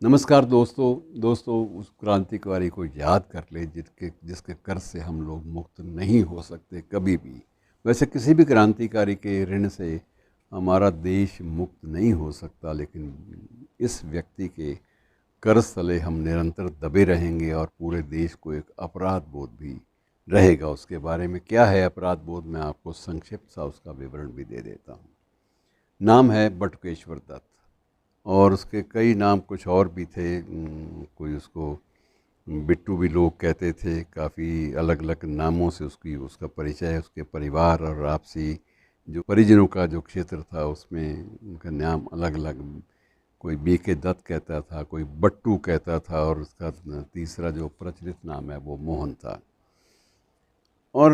नमस्कार दोस्तों उस क्रांतिकारी को याद कर ले जिसके जिसके कर्ज से हम लोग मुक्त नहीं हो सकते कभी भी। वैसे किसी भी क्रांतिकारी के ऋण से हमारा देश मुक्त नहीं हो सकता, लेकिन इस व्यक्ति के कर्ज तले हम निरंतर दबे रहेंगे और पूरे देश को एक अपराध बोध भी रहेगा। उसके बारे में क्या है अपराध बोध, मैं आपको संक्षिप्त सा उसका विवरण भी दे देता हूँ। नाम है बटुकेश्वर दत्त, और उसके कई नाम कुछ और भी थे। कोई उसको बिट्टू भी लोग कहते थे। काफ़ी अलग अलग नामों से उसका परिचय है। उसके परिवार और आपसी जो परिजनों का जो क्षेत्र था उसमें उनका नाम अलग अलग, कोई बीके दत्त कहता था, कोई बट्टू कहता था, और उसका तीसरा जो प्रचलित नाम है वो मोहन था। और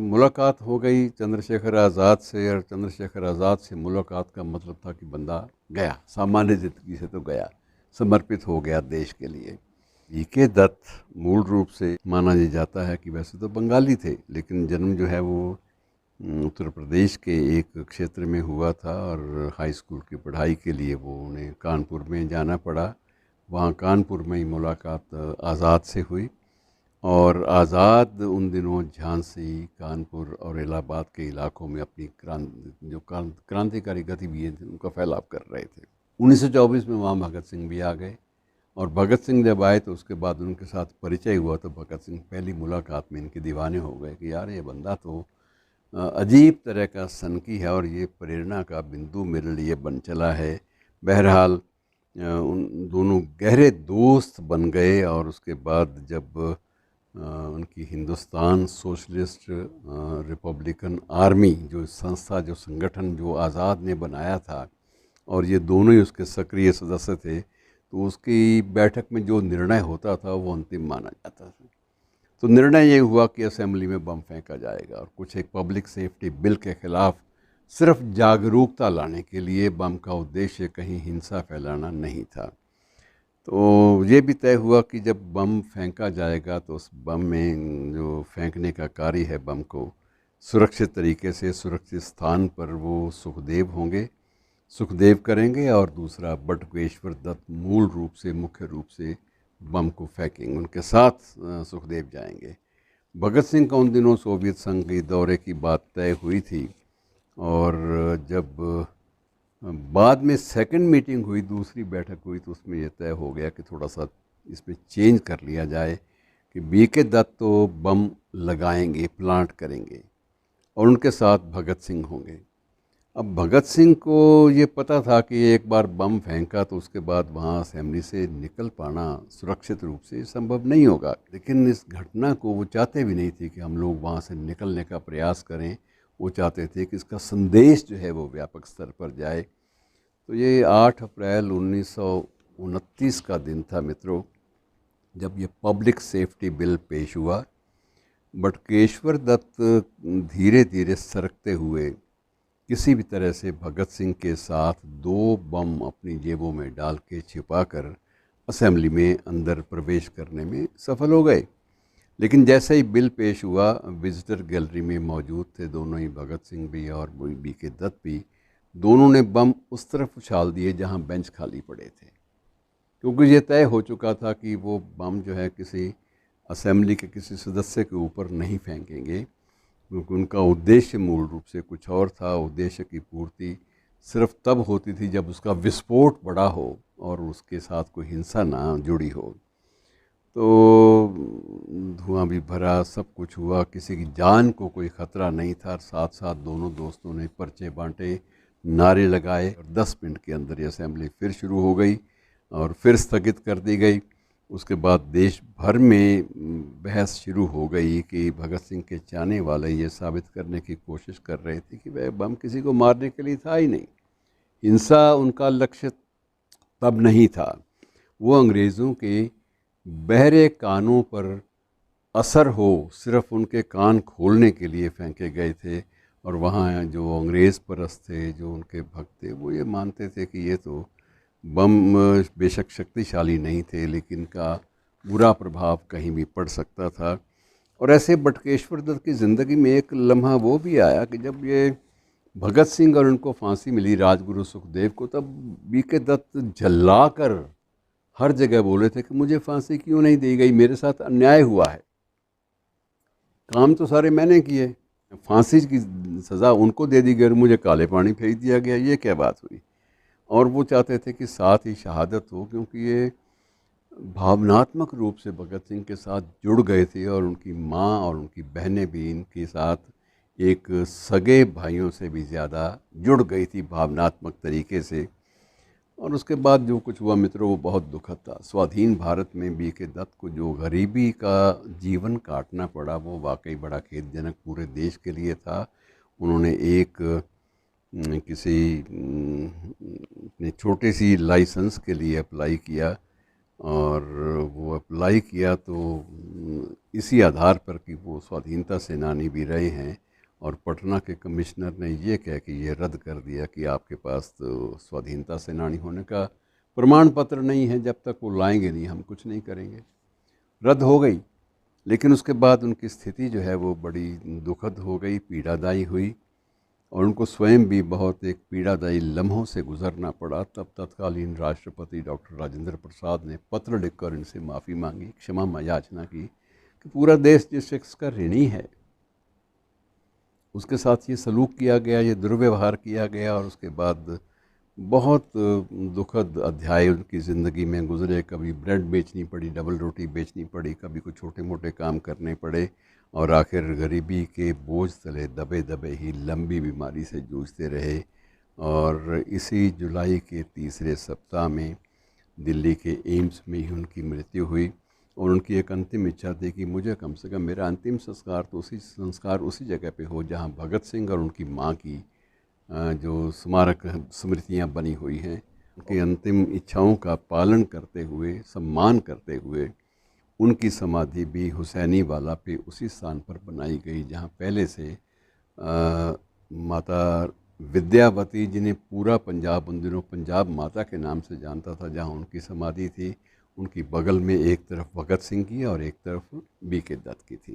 मुलाकात हो गई चंद्रशेखर आज़ाद से, और चंद्रशेखर आज़ाद से मुलाकात का मतलब था कि बंदा गया, सामान्य ज़िंदगी से तो गया, समर्पित हो गया देश के लिए। बीके दत्त मूल रूप से माना ये जाता है कि वैसे तो बंगाली थे, लेकिन जन्म जो है वो उत्तर प्रदेश के एक क्षेत्र में हुआ था, और हाई स्कूल की पढ़ाई के लिए वो उन्हें कानपुर में जाना पड़ा। वहाँ कानपुर में ही मुलाकात आज़ाद से हुई, और आज़ाद उन दिनों झांसी, कानपुर और इलाहाबाद के इलाकों में अपनी क्रांतिकारी गतिविधियाँ थी उनका फैलाव कर रहे थे। 1924 में वहाँ भगत सिंह भी आ गए, और भगत सिंह जब आए तो उसके बाद उनके साथ परिचय हुआ तो भगत सिंह पहली मुलाकात में इनके दीवाने हो गए कि यार ये बंदा तो अजीब तरह का सनकी है, और ये प्रेरणा का बिंदु मेरे लिए बन चला है। बहरहाल उन दोनों गहरे दोस्त बन गए, और उसके बाद जब उनकी हिंदुस्तान सोशलिस्ट रिपब्लिकन आर्मी जो संस्था, जो संगठन जो आज़ाद ने बनाया था, और ये दोनों ही उसके सक्रिय सदस्य थे, तो उसकी बैठक में जो निर्णय होता था वो अंतिम माना जाता था। तो निर्णय ये हुआ कि असेंबली में बम फेंका जाएगा, और कुछ एक पब्लिक सेफ्टी बिल के ख़िलाफ़ सिर्फ जागरूकता लाने के लिए। बम का उद्देश्य कहीं हिंसा फैलाना नहीं था। तो ये भी तय हुआ कि जब बम फेंका जाएगा तो उस बम में जो फेंकने का कार्य है, बम को सुरक्षित तरीके से सुरक्षित स्थान पर वो सुखदेव होंगे, सुखदेव करेंगे, और दूसरा बटुकेश्वर दत्त मूल रूप से मुख्य रूप से बम को फेंकेंगे, उनके साथ सुखदेव जाएंगे। भगत सिंह का उन दिनों सोवियत संघ के दौरे की बात तय हुई थी, और जब बाद में सेकंड मीटिंग हुई, दूसरी बैठक हुई, तो उसमें यह तय हो गया कि थोड़ा सा इसमें चेंज कर लिया जाए कि बीके दत्त तो बम लगाएंगे, प्लांट करेंगे, और उनके साथ भगत सिंह होंगे। अब भगत सिंह को ये पता था कि एक बार बम फेंका तो उसके बाद वहाँ असेंबली से निकल पाना सुरक्षित रूप से संभव नहीं होगा, लेकिन इस घटना को वो चाहते भी नहीं थे कि हम लोग वहाँ से निकलने का प्रयास करें। वो चाहते थे कि इसका संदेश जो है वो व्यापक स्तर पर जाए। तो ये 8 अप्रैल 1929 का दिन था मित्रों, जब ये पब्लिक सेफ्टी बिल पेश हुआ। बटुकेश्वर दत्त धीरे धीरे सरकते हुए किसी भी तरह से भगत सिंह के साथ 2 बम अपनी जेबों में डाल के छिपाकर असेंबली में अंदर प्रवेश करने में सफल हो गए। लेकिन जैसे ही बिल पेश हुआ, विजिटर गैलरी में मौजूद थे दोनों ही, भगत सिंह भी और बीके दत्त भी, दोनों ने बम उस तरफ उछाल दिए जहां बेंच खाली पड़े थे, क्योंकि ये तय हो चुका था कि वो बम जो है किसी असेंबली के किसी सदस्य के ऊपर नहीं फेंकेंगे, क्योंकि उनका उद्देश्य मूल रूप से कुछ और था। उद्देश्य की पूर्ति सिर्फ तब होती थी जब उसका विस्फोट बड़ा हो और उसके साथ कोई हिंसा ना जुड़ी हो। तो धुआं भी भरा, सब कुछ हुआ, किसी की जान को कोई ख़तरा नहीं था। साथ साथ दोनों दोस्तों ने पर्चे बांटे, नारे लगाए, और 10 मिनट के अंदर ये असेंबली फिर शुरू हो गई और फिर स्थगित कर दी गई। उसके बाद देश भर में बहस शुरू हो गई कि भगत सिंह के चाहने वाले ये साबित करने की कोशिश कर रहे थे कि वह बम किसी को मारने के लिए था ही नहीं, हिंसा उनका लक्ष्य तब नहीं था। वो अंग्रेज़ों के बहरे कानों पर असर हो, सिर्फ उनके कान खोलने के लिए फेंके गए थे। और वहाँ जो अंग्रेज़ परस्त थे, जो उनके भक्त थे, वो ये मानते थे कि ये तो बम बेशक शक्तिशाली नहीं थे, लेकिन का बुरा प्रभाव कहीं भी पड़ सकता था। और ऐसे बटुकेश्वर दत्त की ज़िंदगी में एक लम्हा वो भी आया कि जब ये भगत सिंह और उनको फांसी मिली, राजगुरु सुखदेव को, तब बीके दत्त झल्ला कर हर जगह बोले थे कि मुझे फांसी क्यों नहीं दी गई, मेरे साथ अन्याय हुआ है, काम तो सारे मैंने किए, फांसी की सज़ा उनको दे दी गई और मुझे काले पानी फेंक दिया गया, ये क्या बात हुई। और वो चाहते थे कि साथ ही शहादत हो, क्योंकि ये भावनात्मक रूप से भगत सिंह के साथ जुड़ गए थे और उनकी माँ और उनकी बहनें भी इनके साथ एक सगे भाइयों से भी ज़्यादा जुड़ गई थी भावनात्मक तरीके से। और उसके बाद जो कुछ हुआ मित्रों, वो बहुत दुखद था। स्वाधीन भारत में बीके दत्त को जो गरीबी का जीवन काटना पड़ा, वो वाकई बड़ा खेदजनक पूरे देश के लिए था। उन्होंने एक किसी अपने छोटे सी लाइसेंस के लिए अप्लाई किया और वो अप्लाई किया तो इसी आधार पर कि वो स्वाधीनता सेनानी भी रहे हैं, और पटना के कमिश्नर ने ये कह के ये रद्द कर दिया कि आपके पास तो स्वाधीनता सेनानी होने का प्रमाण पत्र नहीं है, जब तक वो लाएंगे नहीं हम कुछ नहीं करेंगे। रद्द हो गई, लेकिन उसके बाद उनकी स्थिति जो है वो बड़ी दुखद हो गई, पीड़ादायी हुई, और उनको स्वयं भी बहुत एक पीड़ादायी लम्हों से गुजरना पड़ा। तब तत्कालीन राष्ट्रपति डॉक्टर राजेंद्र प्रसाद ने पत्र लिखकर इनसे माफ़ी मांगी, क्षमा याचना की कि पूरा देश जिस शख्स का ऋणी है उसके साथ ये सलूक किया गया, ये दुर्व्यवहार किया गया, और उसके बाद बहुत दुखद अध्याय उनकी ज़िंदगी में गुजरे। कभी ब्रेड बेचनी पड़ी, डबल रोटी बेचनी पड़ी, कभी कुछ छोटे मोटे काम करने पड़े, और आखिर गरीबी के बोझ तले दबे दबे ही लंबी बीमारी से जूझते रहे। और इसी जुलाई के तीसरे सप्ताह में दिल्ली के एम्स में ही उनकी मृत्यु हुई। और उनकी एक अंतिम इच्छा थी कि मुझे कम से कम मेरा अंतिम संस्कार उसी जगह पे हो जहाँ भगत सिंह और उनकी माँ की जो स्मारक स्मृतियाँ बनी हुई हैं। उनकी अंतिम इच्छाओं का पालन करते हुए, सम्मान करते हुए उनकी समाधि भी हुसैनी वाला पे उसी स्थान पर बनाई गई जहाँ पहले से माता विद्यावती, जिन्हें पूरा पंजाब उन दिनों पंजाब माता के नाम से जानता था, जहाँ उनकी समाधि थी, उनकी बगल में एक तरफ भगत सिंह की और एक तरफ बीके दत्त की थी।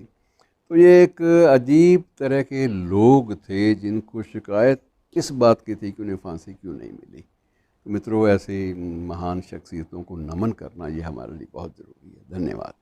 तो ये एक अजीब तरह के लोग थे जिनको शिकायत इस बात की थी कि उन्हें फांसी क्यों नहीं मिली। तो मित्रों, ऐसे महान शख्सियतों को नमन करना ये हमारे लिए बहुत ज़रूरी है। धन्यवाद।